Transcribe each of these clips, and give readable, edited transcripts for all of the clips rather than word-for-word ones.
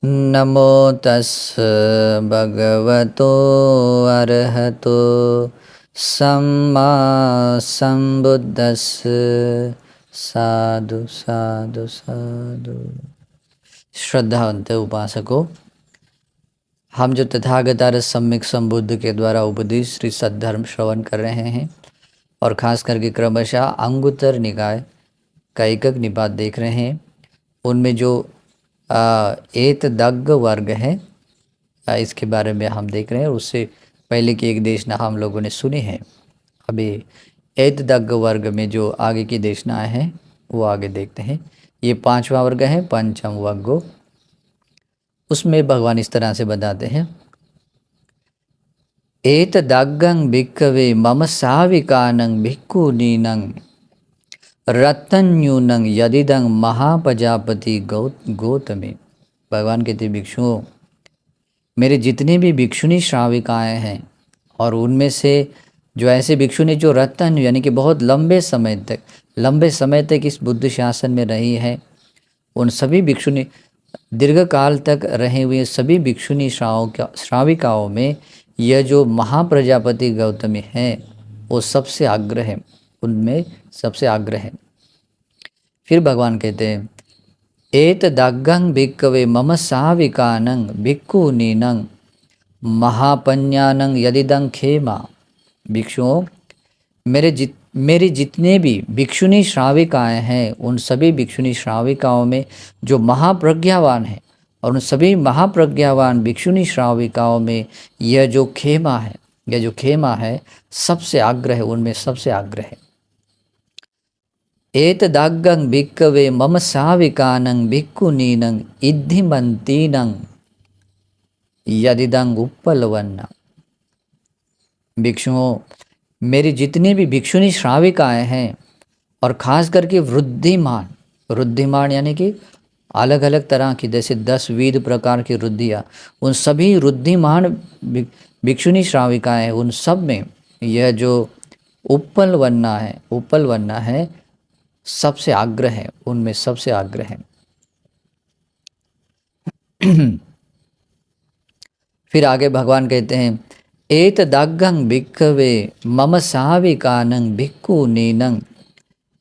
नमो तस् भगवतो अरहतो सम्मा संबुद्दस्स। साधु साधु साधु। श्रद्धावंत उपासकों, हम जो तथागत सम्यक संबुद्ध के द्वारा उपदेश श्री सद्धर्म श्रवण कर रहे हैं और खास करके क्रमशः अंगुत्तर निकाय का एकक निपात देख रहे हैं, उनमें जो एतदग्ग वर्ग है, इसके बारे में हम देख रहे हैं। उससे पहले की एक देशना हम लोगों ने सुनी है। अभी एतदग्ग वर्ग में जो आगे की देशनाएं हैं वो आगे देखते हैं। ये पांचवा वर्ग है, पंचम वर्गो। उसमें भगवान इस तरह से बताते हैं, एतदग्गं भिक्खवे मम साविकानं भिक्खुनीनं रत्तन्यूनं यदिदं महाप्रजापति गौतमे। भगवान कहते भिक्षुओं, मेरे जितने भी भिक्षुणी श्राविकाएँ हैं और उनमें से जो ऐसे भिक्षुणी जो रत्न यानी कि बहुत लंबे समय तक इस बुद्ध शासन में रही है, उन सभी भिक्षुणी दीर्घ काल तक रहे हुए सभी भिक्षुणी श्राविकाओं में यह जो महाप्रजापति गौतमी है वो सबसे अग्र है, उनमें सबसे अग्र है। फिर भगवान कहते हैं, एतदग्गं भिक्खवे मम साविकानं भिक्खुनीनं महापन्यानं यदिदं खेमा। भिक्षुओं, मेरे जितने भी भिक्षुणी श्राविकाएँ हैं, उन सभी भिक्षुणी श्राविकाओं में जो महाप्रज्ञावान है और उन सभी महाप्रज्ञावान भिक्षुणी श्राविकाओं में यह जो खेमा है सबसे अग्र है, उनमें सबसे अग्र है। एतदग्गं भिक्खवे मम साविकानं भिक्खुनीनं इद्धिमन्तीनं यदिदं उपलवन्ना। भिक्षुओं, मेरी जितनी भी भिक्षुणी श्राविकाएँ हैं और ख़ास करके रुद्धिमान यानी कि अलग अलग तरह की, जैसे 10 विध प्रकार की रुद्धियाँ, उन सभी रुद्धिमान भिक्षुणी श्राविकाएँ हैं, उन सब में यह जो उपलवन्ना है सबसे अग्र है, उनमें सबसे अग्र है। फिर आगे भगवान कहते हैं, एतदग्गं भिक्खवे मम साविकानं भिक्खुनीनं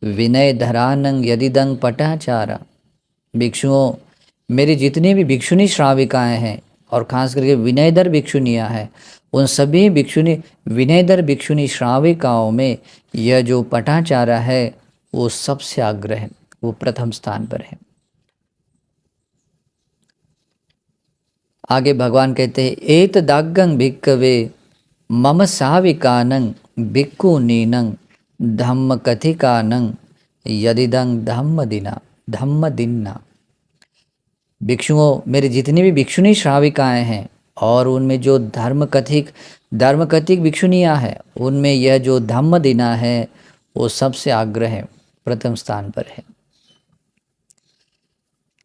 विनयधरानं यदिदं पटाचारा। भिक्षुओं, मेरी जितनी भी भिक्षुणी श्राविकाएँ हैं और ख़ास करके विनयधर भिक्षुनियाँ हैं, उन सभी विनयधर भिक्षुणी श्राविकाओं में यह जो पटाचारा है वो सबसे अग्र है, वो प्रथम स्थान पर है। आगे भगवान कहते हैं, एतदग्गं भिक्खवे मम साविकानं भिक्खुनीनं धम्मकथिकानं यदिदं धम्मदिन्ना। भिक्षुओं, मेरे जितनी भी भिक्षुणी श्राविकाएँ हैं और उनमें जो धर्मकथिक भिक्षुनियाँ हैं, उनमें यह जो धम्मदिना है वो सबसे अग्र है, प्रथम स्थान पर है।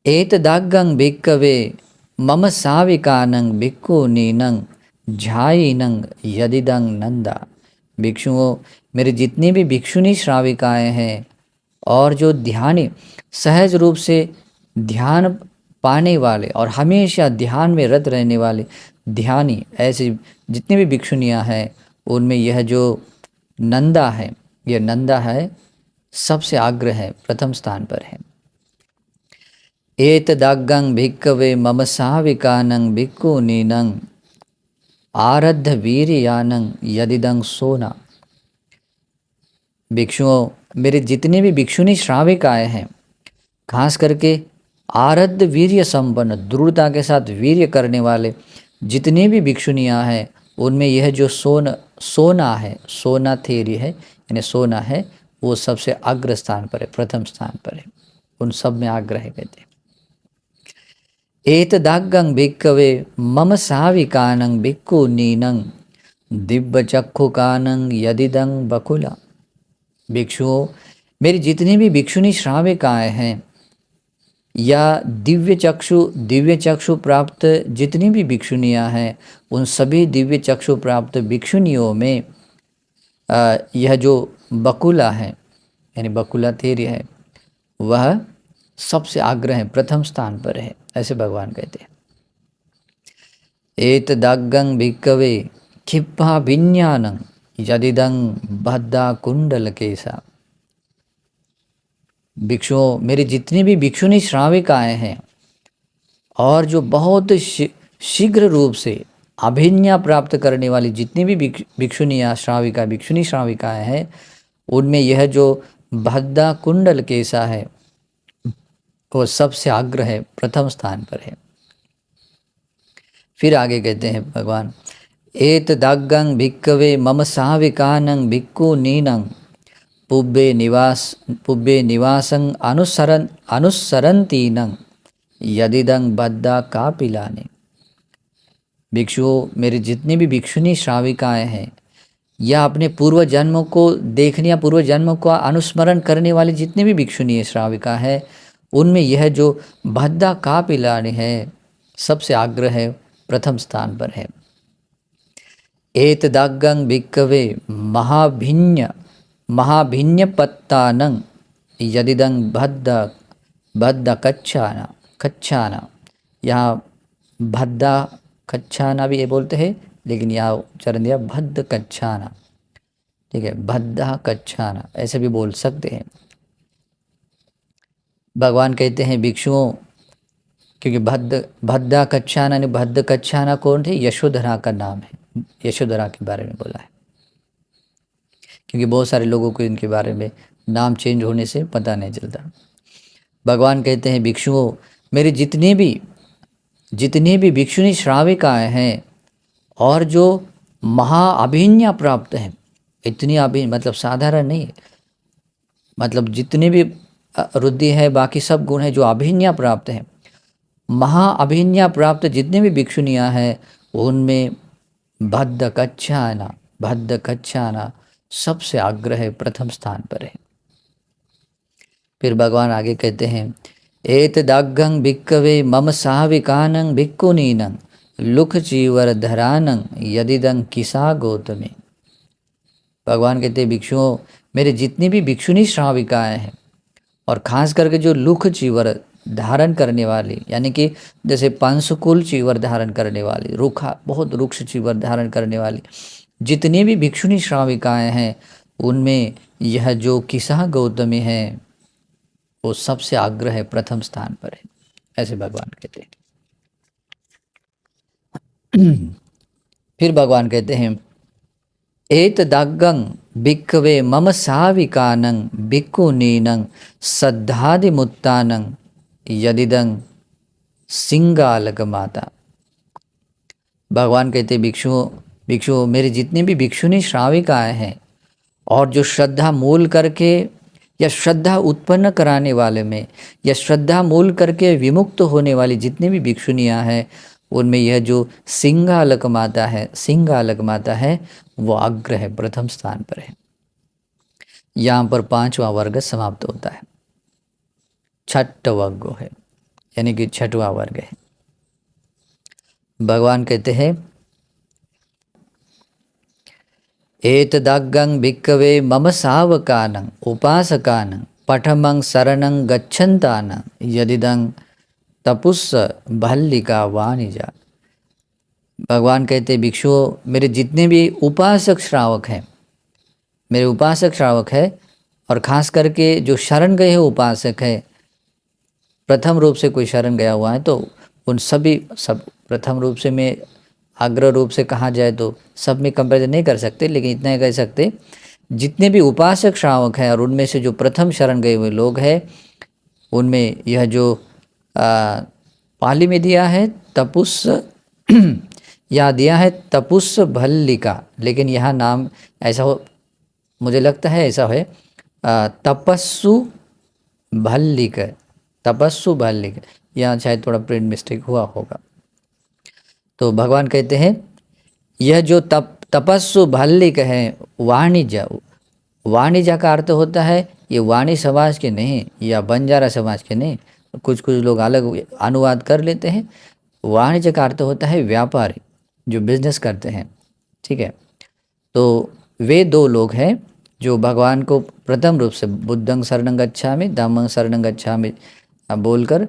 एतदग्गं भिक्खवे मम साविकानं भिक्खुनीनं झायिनं यदिदं नंदा। भिक्षुओं, मेरे जितनी भी भिक्षुणी श्राविकाएँ हैं और जो ध्यानी, सहज रूप से ध्यान पाने वाले और हमेशा ध्यान में रत रहने वाले ध्यानी, ऐसी जितनी भी भिक्षुनियाँ हैं, उनमें यह जो नंदा है सबसे अग्र है, प्रथम स्थान पर है। एतदग्गं भिक्खवे मम साविकानं भिक्खुनीनं आरद्ध वीर्यानं यदिदं सोना। भिक्षुओं, मेरे जितने भी भिक्षुणी श्राविकाएँ हैं, खास करके आरद्ध वीर्य संपन्न, दृढ़ता के साथ वीर्य करने वाले जितनी भी भिक्षुनियाँ हैं, उनमें यह जो सोना थेरी है यानी सोना है, वो सबसे अग्र स्थान पर है, प्रथम स्थान पर है, उन सब में आग्रह है। कहते हैं, एतदग्गं भिक्खवे मम साविकानं भिक्खुनीनं दिव्यचक्षुकानं यदिदं बकुला। भिक्षुओं, मेरी जितनी भी भिक्षुणी श्राविकाएँ हैं या दिव्य चक्षु प्राप्त जितनी भी भिक्षुनियाँ हैं, उन सभी दिव्य चक्षु प्राप्त भिक्षुनियों में यह जो बकुला है यानी बकुला तेरी है, वह सबसे अग्र है, प्रथम स्थान पर है, ऐसे भगवान कहते हैं। एतदग्गं भिक्कवे खिप्पा विज्ञानं यदिदं बद्धा कुंडल केसा। भिक्षुओं, मेरे जितने भी भिक्षुनी श्राविकाएं हैं और जो बहुत शीघ्र रूप से अभिज्ञा प्राप्त करने वाली जितनी भी भिक्षुनियाँ श्राविका भिक्षुनी श्राविकाएं हैं, उनमें यह जो भद्दा कुंडल केसा है वो सबसे अग्र है, प्रथम स्थान पर है। फिर आगे कहते हैं भगवान, एतदग्गं भिक्कवे मम साविकानं भिक्खु नीनं पुब्बे निवासं अनुसरन्तीनं यदिदं बद्धा कापिलानि। भिक्षुओं, मेरे जितनी भी भिक्षुनी श्राविकाएं हैं या अपने पूर्व जन्मों को देखने या पूर्व जन्मों का अनुस्मरण करने वाली जितनी भी भिक्षुनी श्राविका है, उनमें यह जो बद्धा कापिलानि है सबसे अग्र है, प्रथम स्थान पर है। एतदग्गं भिक्कवे महाभिन्यपत्तानं यदिदं बद्ध कच्छाना। यहाँ भद्दा कच्छाना भी ये बोलते हैं, लेकिन यहाँ उच्चारण दिया भद्द कच्छाना, ठीक है, भद्दा कच्छाना ऐसे भी बोल सकते हैं। भगवान कहते हैं भिक्षुओं, क्योंकि भद्दा कच्छाना ने भद्द कच्छाना कौन थे? यशोधरा का नाम है, यशोधरा के बारे में बोला है, क्योंकि बहुत सारे लोगों को इनके बारे में नाम चेंज होने से पता नहीं चलता। भगवान कहते हैं भिक्षुओं, मेरे जितने भी भिक्षुनी श्राविकाएं हैं और जो महाअभिज्ञा प्राप्त हैं, इतनी अभिज्ञा मतलब साधारण नहीं, मतलब जितने भी रुद्धि है बाकी सब गुण है जो अभिज्ञा प्राप्त हैं, महाअभिज्ञा प्राप्त जितने भी भिक्षुनियाँ हैं उनमें भद्द कच्छाना सबसे अग्र है, प्रथम स्थान पर है। फिर भगवान आगे कहते हैं, एतदग्गं भिक्कवे मम साविकानं भिक्खुनीनं लुख चीवर धरानं यदिदं किसा गौतमी। भगवान कहते हैं भिक्षुओं, मेरे जितनी भी भिक्षुनी श्राविकाएं हैं और खास करके जो लुख चीवर धारण करने वाली, यानी कि जैसे पंचकुल चीवर धारण करने वाली, रूखा बहुत रुक्ष चीवर धारण करने वाली जितनी भी भिक्षुनी श्राविकाएं हैं, उनमें यह जो किसा गौतमी है वो सबसे अग्र है, प्रथम स्थान पर है, ऐसे भगवान कहते हैं। फिर भगवान कहते हैं, एतदग्गं भिक्खवे मम साविकानं भिक्खुनीनं सद्धादिमुत्तानं यदिदं सिंगालक माता। भगवान कहते भिक्षुओं, मेरे जितने भी भिक्षुनी श्राविकाएं हैं और जो श्रद्धा मूल करके या श्रद्धा उत्पन्न कराने वाले में या श्रद्धा मूल करके विमुक्त होने वाली जितनी भी भिक्षुनियाँ हैं, उनमें यह जो सिंगालक माता है वो अग्र है, प्रथम स्थान पर है। यहाँ पर 5वां वर्ग समाप्त होता है, छठ वर्ग है, यानी कि 6वां वर्ग है। भगवान कहते हैं, एतदग्गं भिक्खवे मम सावकानं उपासकानं पठमं शरणं गच्छन्तानं यदिदं तपुस्स भल्लिका वाणिजा। भगवान कहते भिक्षुओं, मेरे जितने भी उपासक श्रावक हैं, मेरे उपासक श्रावक है और ख़ास करके जो शरण गए हैं उपासक है, प्रथम रूप से कोई शरण गया हुआ है तो उन सब प्रथम रूप से में अग्र रूप से कहा जाए तो सब में कंपेरिजन नहीं कर सकते, लेकिन इतना ही कह सकते जितने भी उपासक श्रावक हैं और उनमें से जो प्रथम शरण गए हुए लोग हैं, उनमें यह जो पाली में दिया है तपुस्स या दिया है तपुस्स भल्लिका, लेकिन यहाँ नाम ऐसा हो, मुझे लगता है ऐसा है तपस्सु भल्लिक, यहाँ शायद थोड़ा प्रिंट मिस्टेक हुआ होगा। तो भगवान कहते हैं यह जो तपस्सु भल्लिक है वाणिजा का अर्थ होता है ये वाणी समाज के नहीं या बंजारा समाज के नहीं, कुछ लोग अलग अनुवाद कर लेते हैं। वाणिज्य का अर्थ होता है व्यापारी जो बिजनेस करते हैं, ठीक है। तो वे दो लोग हैं जो भगवान को प्रथम रूप से बुद्धं शरणं गच्छामि धम्मं शरणं गच्छामि बोलकर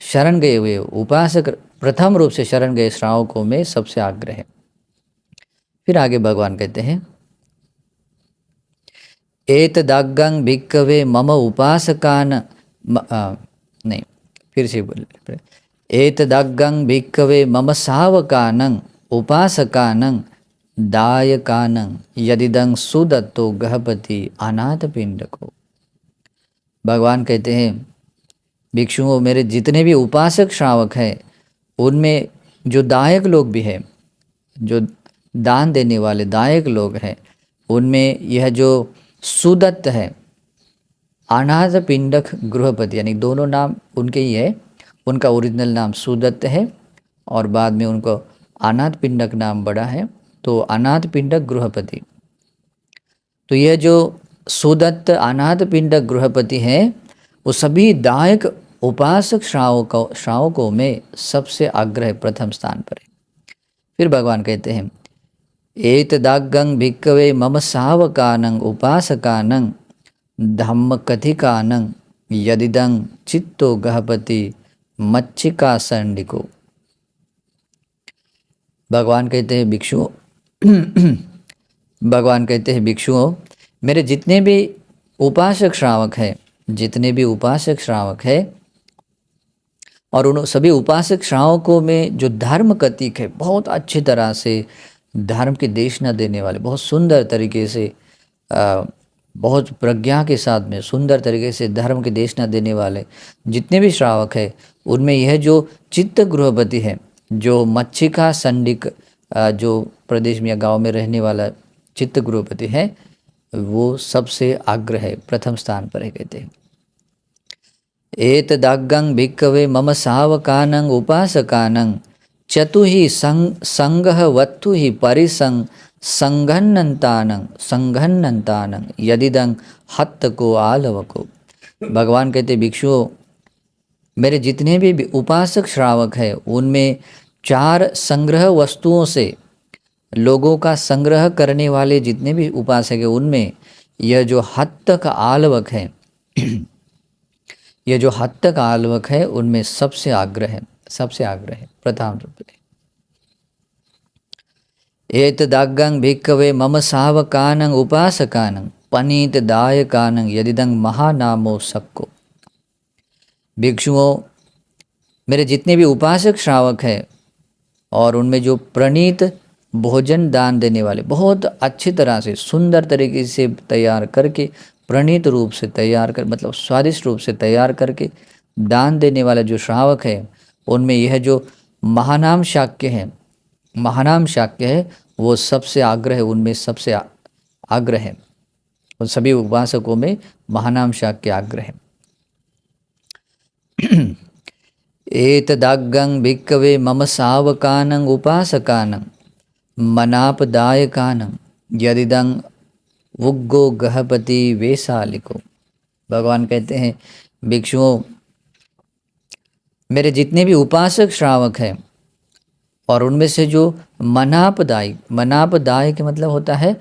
शरण गए हुए उपासक, प्रथम रूप से शरण गए श्रावकों में सबसे आग्रह है। फिर आगे भगवान कहते हैं, एतदग्गं भिक्खवे मम उपासकान नहीं, फिर से बोले, एतदग्गं भिक्खवे मम सावकानं उपासकानं दायकानं यदिदं सुदत्तो गहपति अनाथ पिंडको। भगवान कहते हैं, भिक्षुओं, मेरे जितने भी उपासक श्रावक हैं उनमें जो दायक लोग भी हैं, जो दान देने वाले दायक लोग हैं, उनमें यह जो सुदत्त है, अनाथ पिंडक गृहपति, यानी दोनों नाम उनके ही है। उनका ओरिजिनल नाम सुदत्त है और बाद में उनको अनाथ पिंडक नाम बढ़ा है, तो अनाथ पिंडक गृहपति। तो यह जो सुदत्त अनाथ पिंडक गृहपति है, वो सभी दायक उपासक श्रावकों में सबसे आग्रह प्रथम स्थान पर है। फिर भगवान कहते हैं, एतदाग्गं भिक्खवे मम सावकानं उपासकानं धम्मकथिकानं यदिदं चित्तो गहपति मच्छिका संडिको। भगवान कहते हैं, भिक्षुओं भगवान कहते हैं, भिक्षुओं, मेरे जितने भी उपासक श्रावक हैं, जितने भी उपासक श्रावक हैं, और उन सभी उपासक श्रावकों में जो धर्म कथिक है, बहुत अच्छी तरह से धर्म की देशना देने वाले, बहुत सुंदर तरीके से, बहुत प्रज्ञा के साथ में सुंदर तरीके से धर्म की देशना देने वाले जितने भी श्रावक हैं, उनमें यह जो चित्त गृहपति है, जो मच्छिका संडिक जो प्रदेश में या गांव में रहने वाला चित्त गृहपति है, वो सबसे आग्रह है, प्रथम स्थान पर है। कहते हैं, एतदग्गं भिक्खवे मम सावकानं उपासकानं चतुहि संगः वत्तुहि परिसंग संघन्नतानं यदिदं हत्तको आलवको। भगवान कहते, भिक्षुओं, मेरे जितने भी उपासक श्रावक हैं, उनमें 4 संग्रह वस्तुओं से लोगों का संग्रह करने वाले जितने भी उपासक हैं, उनमें यह जो हत्तक आलवक है, यह जो हत्तक आलवक है, उनमें सबसे आग्रह है, सबसे आग्रह है, प्रथम रूप से। एतदग्गं भिक्खवे मम सावकानं उपासकानं पनीत दायकानं यदिदं महानामो सक्को। भिक्षुओं, मेरे जितने भी उपासक श्रावक हैं और उनमें जो प्रणीत भोजन दान देने वाले, बहुत अच्छी तरह से सुंदर तरीके से तैयार करके, प्रणीत रूप से तैयार कर, मतलब स्वादिष्ट रूप से तैयार करके दान देने वाला जो श्रावक है, उनमें यह जो महानाम शाक्य है, महानाम शाक्य है, वो सबसे आग्रह है, उनमें सबसे आग्रह है। उन सभी उपासकों में महानाम शाक्य आग्रह है। एतदग्गं भिक्खवे मम सावकानं उपासकानं मनापदायकानं यदिदं उग्गो गहपति वेशालिको। भगवान कहते हैं, भिक्षुओं, मेरे जितने भी उपासक श्रावक हैं और उनमें से जो मनापदायक के मतलब होता है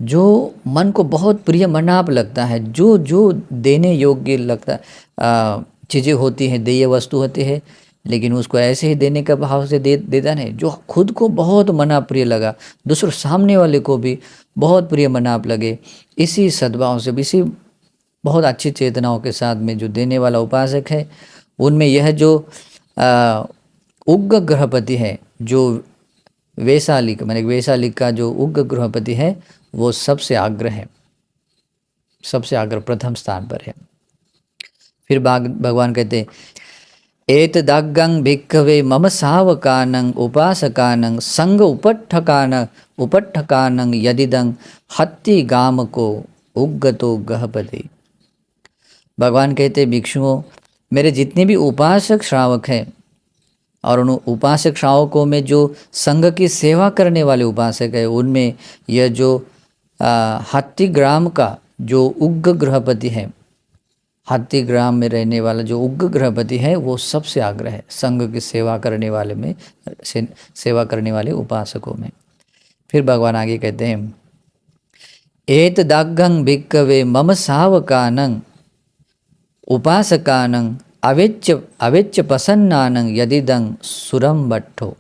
जो मन को बहुत प्रिय मनाप लगता है, जो जो देने योग्य लगता चीज़ें होती हैं, देय वस्तु होती है, लेकिन उसको ऐसे ही देने का भाव से देता नहीं, जो खुद को बहुत मना प्रिय लगा, दूसरों सामने वाले को भी बहुत प्रिय मनाप लगे, इसी सद्भाव से, इसी बहुत अच्छी चेतनाओं के साथ में जो देने वाला उपासक है, उनमें यह जो उग्र गृहपति है, जो वैशालिक माने वैशालिक का जो उग्र गृहपति है, वो सबसे आग्रह है, सबसे आग्रह प्रथम स्थान पर है। फिर भगवान कहते हैं, एतदग्गं भिक्खवे मम सावकानं उपासकानं संग उपट्ठकानं यदिदं हत्ति गामको उग्गतो गहपति। भगवान कहते, भिक्षुओं, मेरे जितने भी उपासक श्रावक हैं और उन उपासक श्रावकों में जो संघ की सेवा करने वाले उपासक है, उनमें यह जो हत्ति ग्राम का जो उग्र गृहपति है, हत्ति ग्राम में रहने वाला जो उग्र गृहपति है, वो सबसे आग्रह है संघ की सेवा करने वाले में, सेवा करने वाले उपासकों में। फिर भगवान आगे कहते हैं, एतदग्गं भिक्खवे मम सावकानं उपासकानं अविच्य अविच्य प्रसन्नानं यदिदं सुरम भट्टो।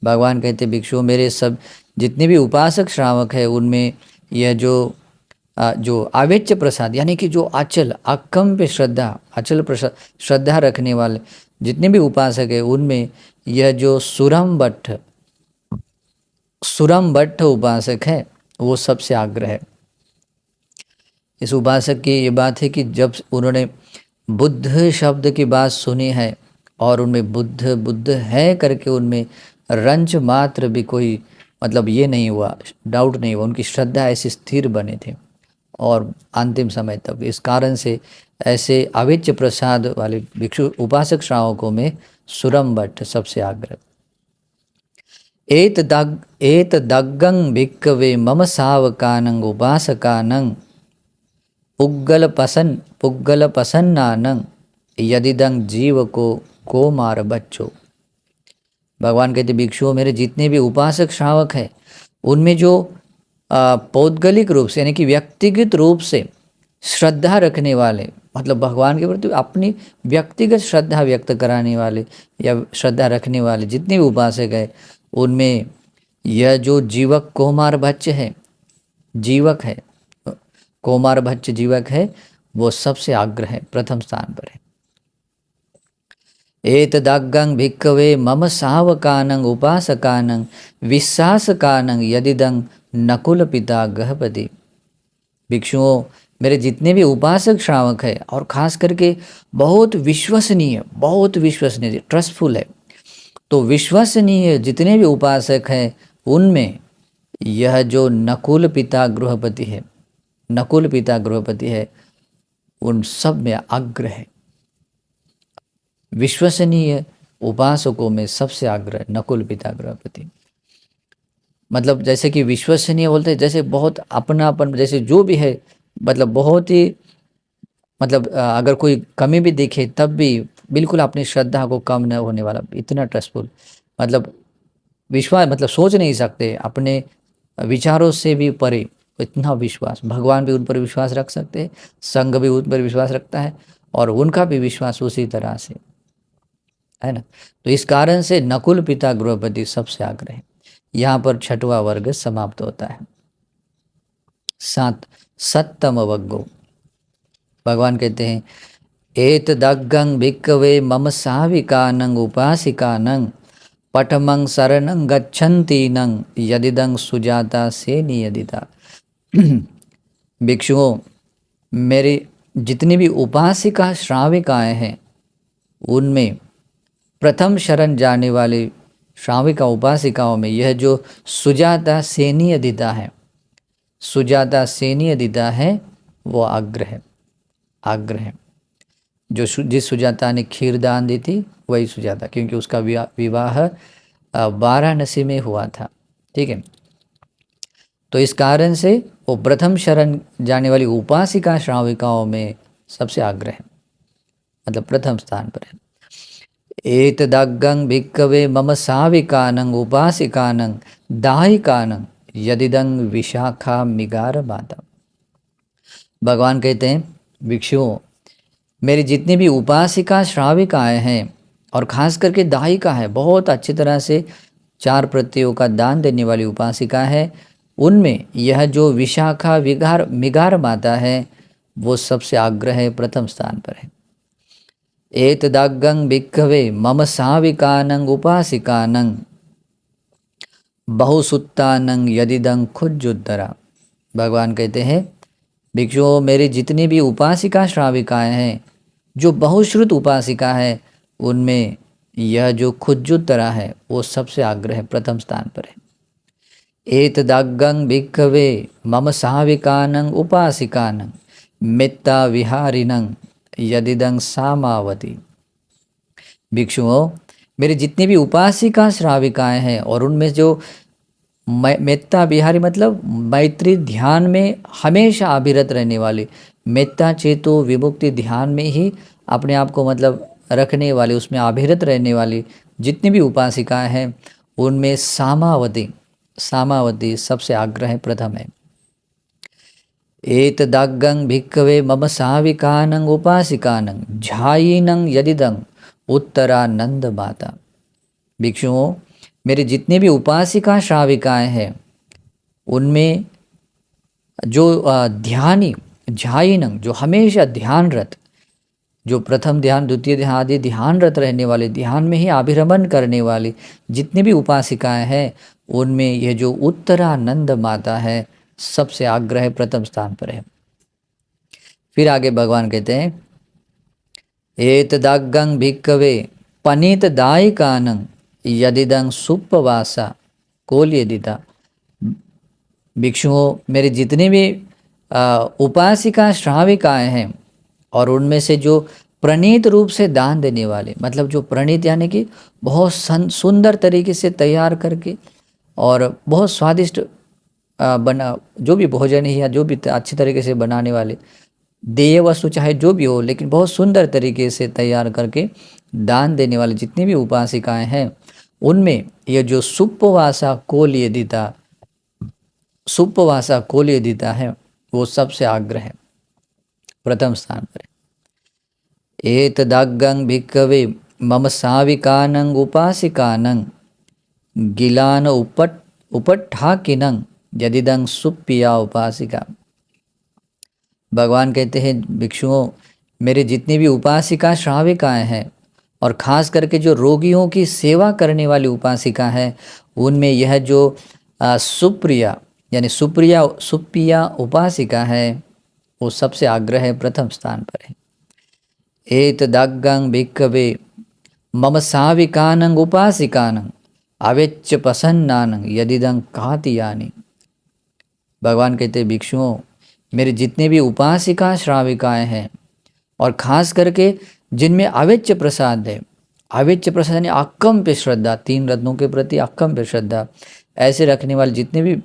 भगवान कहते भिक्षु मेरे सब जितने भी उपासक श्रावक है उनमें यह जो आवेच्य प्रसाद यानी कि जो अचल अकम्प श्रद्धा अचल प्रसाद श्रद्धा रखने वाले जितने भी उपासक है उनमें यह जो सुरम भट्ट उपासक है वो सबसे आग्रह है। इस उपासक की ये बात है कि जब उन्होंने बुद्ध शब्द की बात सुनी है और उनमें बुद्ध बुद्ध है करके उनमें रंच मात्र भी कोई मतलब ये नहीं हुआ, डाउट नहीं हुआ, उनकी श्रद्धा ऐसी स्थिर बने थे और अंतिम समय तक। इस कारण से ऐसे अविच्य प्रसाद वाले भिक्षु उपासक श्रावकों में सुरम भट्ट सबसे आग्रह। एत दग्गं भिक्कवे मम सावकानं उपासकानं पुग्गल पसन्नानं यदिदं जीव को मार बच्चो। भगवान कहते भिक्षुओं मेरे जितने भी उपासक श्रावक हैं उनमें जो पौद्गलिक रूप से यानी कि व्यक्तिगत रूप से श्रद्धा रखने वाले मतलब भगवान के प्रति अपनी व्यक्तिगत श्रद्धा व्यक्त कराने वाले या श्रद्धा रखने वाले जितने भी उपासक हैं उनमें यह जो जीवक कोमार भच्च है जीवक है कोमार भच्च जीवक है वो सबसे आग्रह है, प्रथम स्थान पर है। एतदग्गं भिक्खवे मम सावकानं उपासकानं विश्वासकानं यदिदं नकुल पिता गहपति। भिक्षुओं मेरे जितने भी उपासक श्रावक है और खास करके बहुत विश्वसनीय ट्रस्टफुल है, तो विश्वसनीय जितने भी उपासक हैं उनमें यह जो नकुल पिता गृहपति है उन सब में अग्र है। विश्वसनीय उपासकों में सबसे आग्रह नकुल पिता गृहपति। मतलब जैसे कि विश्वसनीय बोलते हैं जैसे बहुत अपनापन जैसे जो भी है मतलब बहुत ही मतलब अगर कोई कमी भी दिखे तब भी बिल्कुल अपनी श्रद्धा को कम न होने वाला, इतना ट्रस्टफुल मतलब विश्वास मतलब सोच नहीं सकते अपने विचारों से भी परे इतना विश्वास। भगवान भी उन पर विश्वास रख सकते हैं, संघ भी उन पर विश्वास रखता है और उनका भी विश्वास उसी तरह से है ना। तो इस कारण से नकुल पिता गृहपति सबसे आग्रह है। यहाँ पर छठवां वर्ग समाप्त होता है। 7 सत्तम वग्गो। भगवान कहते हैं एतदग्गं भिक्खवे मम साविकानं उपासिकानं पठमं शरणं गच्छन्तीनं यदिदं सुजाता से नियदिता। भिक्षुओं मेरी जितनी भी उपासिका श्राविकाएं हैं उनमें प्रथम शरण जाने वाली श्राविका उपासिकाओं में यह जो सुजाता सेनीय दिता है वो आग्रह है। जो जिस सुजाता ने खीर दान दी थी वही सुजाता, क्योंकि उसका विवाह वाराणसी में हुआ था, ठीक है। तो इस कारण से वो प्रथम शरण जाने वाली उपासिका श्राविकाओं में सबसे आग्रह है, मतलब प्रथम स्थान पर है। एतदग्गं भिक्खवे मम साविकानं उपासिकानं दाहिकानं यदिदं विशाखा मिगार माता। भगवान कहते हैं भिक्षुओं मेरी जितनी भी उपासिका श्राविकाएं हैं और खास करके दाहिका है, बहुत अच्छी तरह से 4 प्रत्ययों का दान देने वाली उपासिका है, उनमें यह जो विशाखा मिगार माता है वो सबसे आग्रह है, प्रथम स्थान पर है। एतदग्गं भिक्खवे मम साविकानं उपासिकानं बहुसुत्तानं यदिदं खुज्जुद्धरा। भगवान कहते हैं भिक्षुओं मेरी जितनी भी उपासिका श्राविकाएं हैं जो बहुश्रुत उपासिका है उनमें यह जो खुज्जुद्धरा है वो सबसे आग्रह है, प्रथम स्थान पर है। एतदग्गं भिक्खवे मम साविकानं उपासिकानं मित्ता विहारिणं यदिदं सामावती। भिक्षुओं मेरी जितनी भी उपासिका श्राविकाएं हैं और उनमें जो मेत्ता विहारी मतलब मैत्री ध्यान में हमेशा अभिरत रहने वाली, मेत्ता चेतो विमुक्ति ध्यान में ही अपने आप को मतलब रखने वाली, उसमें अभिरत रहने वाली जितनी भी उपासिकाएं हैं उनमें सामावती सबसे आग्रह है, प्रथम है। एतदग्गं भिक्खवे मम साविकानं उपासिकानं झायिनं यदिदं उत्तरानंद माता। भिक्षुओं, मेरे जितने भी उपासिका श्राविकाएं हैं उनमें जो ध्यानी झायिनं, जो हमेशा ध्यानरत, जो प्रथम ध्यान द्वितीय ध्यान आदि ध्यानरत रहने वाले, ध्यान में ही अभिरमण करने वाली जितनी भी उपासिकाएं हैं उनमें यह जो उत्तरानंद माता है सबसे आग्रह प्रथम स्थान पर है। फिर आगे भगवान कहते हैं एतदग्गं भिक्खवे पनीत दायिकानं यदिदं सुप्पवासा कोल्यदिता। भिक्षुओं, मेरे जितने भी उपासिका श्राविकाएं हैं और उनमें से जो प्रणीत रूप से दान देने वाले, मतलब जो प्रणीत यानी कि बहुत सुंदर तरीके से तैयार करके और बहुत स्वादिष्ट बना, जो भी भोजन है या जो भी अच्छी तरीके से बनाने वाले देय वस्तु चाहे जो भी हो, लेकिन बहुत सुंदर तरीके से तैयार करके दान देने वाले जितनी भी उपासिकाएं हैं उनमें यह जो सुप्पवासा कोल्यदिता, सुप्पवासा कोल्यदिता है वो सबसे आग्रह है, प्रथम स्थान पर है। एतदग्गं भिक्खवे मम साविकानं उपासिकानं गिलान उपट्ठाकिनं यदिदं सुप्पिया उपासिका। भगवान कहते हैं भिक्षुओं, मेरे जितनी भी उपासिका श्राविकाएं हैं और खास करके जो रोगियों की सेवा करने वाली उपासिका है उनमें यह जो सुप्रिया यानी सुप्पिया उपासिका है वो सबसे आग्रह है, प्रथम स्थान पर है। एतदग्गं भिक्खवे मम साविकानं उपासिकानं अवेच्च प्रसन्नानं यदिदं कातियानि। भगवान कहते भिक्षुओं, मेरे जितने भी उपासिका श्राविकाएं हैं और खास करके जिनमें अवेच्च प्रसाद है, अवेच्च प्रसाद यानी अकम्प श्रद्धा, तीन रत्नों के प्रति अकम्प श्रद्धा ऐसे रखने वाले जितने भी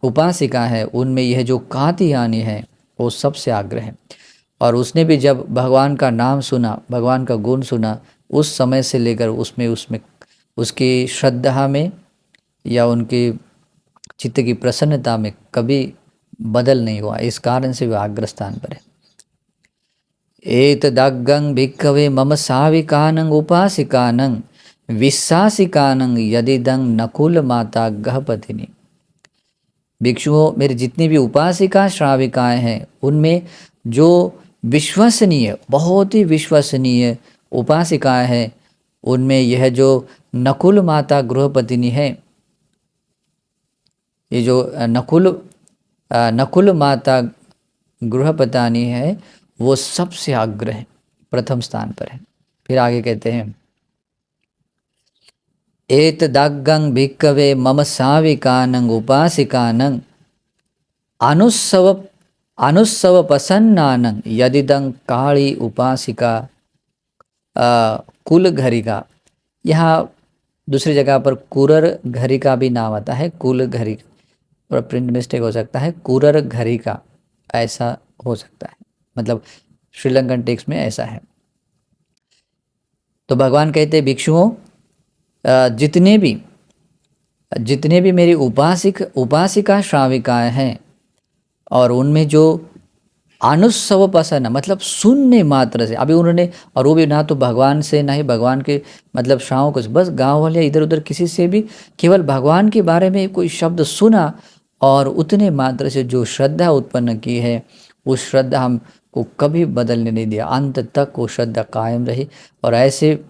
उपासिका है उनमें यह जो कातियानी है वो सबसे आग्रह है। और उसने भी जब भगवान का नाम सुना, भगवान का गुण सुना, उस समय से लेकर उसमें उसकी श्रद्धा में या उनकी चित्त की प्रसन्नता में कभी बदल नहीं हुआ, इस कारण से वह आग्रह स्थान पर है। एतदग्गं भिक्खवे मम साविकानं उपासिकानं विश्वासिकानं यदिदं नकुल माता गहपतिनी। भिक्षुओं, मेरे जितनी भी उपासिका श्राविकाएं हैं उनमें जो विश्वसनीय, बहुत ही विश्वसनीय उपासिकाएं हैं उनमें यह जो नकुल माता गृहपतिनी है, ये जो नकुल माता गृहपतानी है वो सबसे आग्रह प्रथम स्थान पर है। फिर आगे कहते हैं एतदग्गं भिक्खवे मम साविकानं उपासिकानं अनुस्सव प्रसन्नानं यदिदं काली उपासिका कुल घरिका। यहाँ दूसरी जगह पर कुरर घरिका भी नाम आता है, कुल घरिका, और प्रिंट मिस्टेक हो सकता है, कुरर घरिका ऐसा हो सकता है, मतलब श्रीलंकन टेक्स्ट में ऐसा है। तो भगवान कहते भिक्षुओं, जितने भी मेरी उपासिका श्राविकाएं हैं और उनमें जो अनुस्सव प्रसन्न मतलब सुनने मात्र से, अभी उन्होंने, और वो भी ना तो भगवान से ना ही भगवान के मतलब श्रावकों से, बस गांव वाले इधर उधर किसी से भी केवल भगवान के बारे में कोई शब्द सुना और उतने मात्र से जो श्रद्धा उत्पन्न की है उस श्रद्धा हमको कभी बदलने नहीं दिया, अंत तक वो श्रद्धा कायम रही। और ऐसे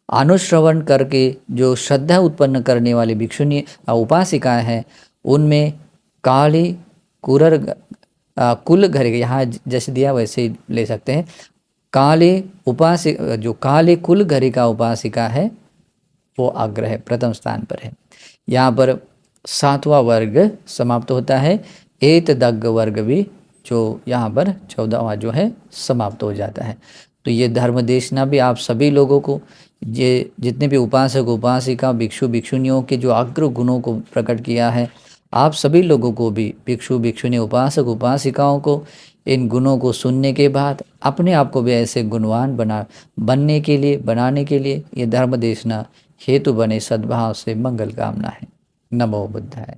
अनुश्रवण करके जो श्रद्धा उत्पन्न करने वाली भिक्षुनी उपासिकाएं हैं उनमें काली कुल घर, यहाँ जैसे दिया वैसे ही ले सकते हैं, जो काली कुल घरी का उपासिका है वो आग्रह प्रथम स्थान पर है। यहाँ पर 7वां वर्ग समाप्त होता है, एतदग्ग वर्ग भी जो यहाँ पर 14वां जो है समाप्त हो जाता है। तो ये धर्म देशना भी आप सभी लोगों को, ये जितने भी उपासक उपासिका भिक्षु भिक्षुनियों के जो अग्र गुणों को प्रकट किया है, आप सभी लोगों को भी, भिक्षु भिक्षुनी उपासक उपासिकाओं को इन गुणों को सुनने के बाद अपने आप को भी ऐसे गुणवान बनाने के लिए ये धर्म देशना हेतु बने, सद्भाव से मंगल कामना है। नमो बुद्धाय।